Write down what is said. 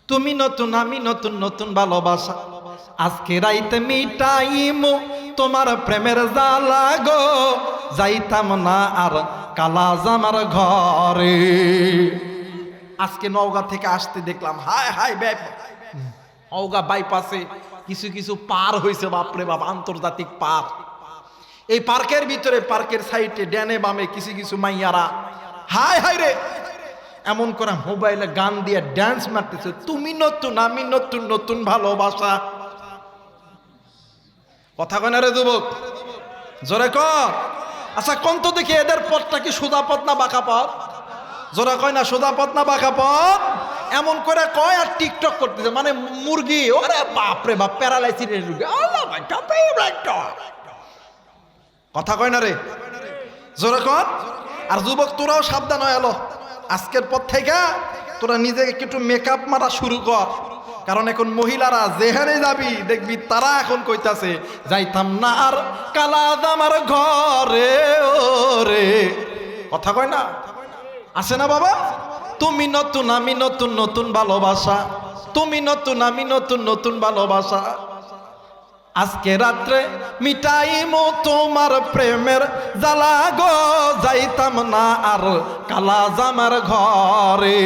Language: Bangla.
তুমি নতুন আমি নতুন, নতুন ভালোবাসা আজকে রাইতে মিটাইমু তোমার প্রেমের জ্বালা গো, যাইতাম না আর কালাজামার ঘরে। আজকে নওগাঁ থেকে আসতে দেখলাম হায় হায় নওগাঁ বাইপাসে কিছু কিছু পার হয়েছে, বাপরে বাপ, আন্তর্জাতিক পার্ক। এই পার্কের ভিতরে, পার্কের সাইডে ডানে বামে কিছু কিছু মাইয়ারা হায় হায় রে এমন করে মোবাইলে গান দিয়ে ড্যান্স মারতেছে, তুমি নতুন আমি নতুন, নতুন ভালোবাসা। কথা কয় না রে যুবক, জোরে কর। আচ্ছা কোন তো দেখি এদের পথটা কি সোজা পথ না বাঁকা পথ? জোরে কয় না সোজা পথ না বাঁকা পথ? এমন করে কয় আর টিকটক করতেছে, মানে মুরগি, ওরে বাপরে বাপ, প্যারালাইসিসের রোগী। কথা কয় না রে, জোরে কর। আর যুবক তোরাও সাবধান হয়ে এলো, আজকের পর থেকে তোরা নিজেকে একটু মেকআপ মারা শুরু কর, কারণ এখন মহিলারা যেখানে যাবি দেখবি তারা এখন কইতাছে যাইতাম না আর কালাজামার ঘরে ওরে। কথা কয় না, আছে না বাবা? তুমি নতুন আমি নতুন, নতুন ভালোবাসা, তুমি নতুন আমি নতুন, নতুন ভালোবাসা আজকে রাত্রে মিটাইমু তোমার প্রেমের জ্বালা গো, যাইতাম না আর কালাজামার ঘরে।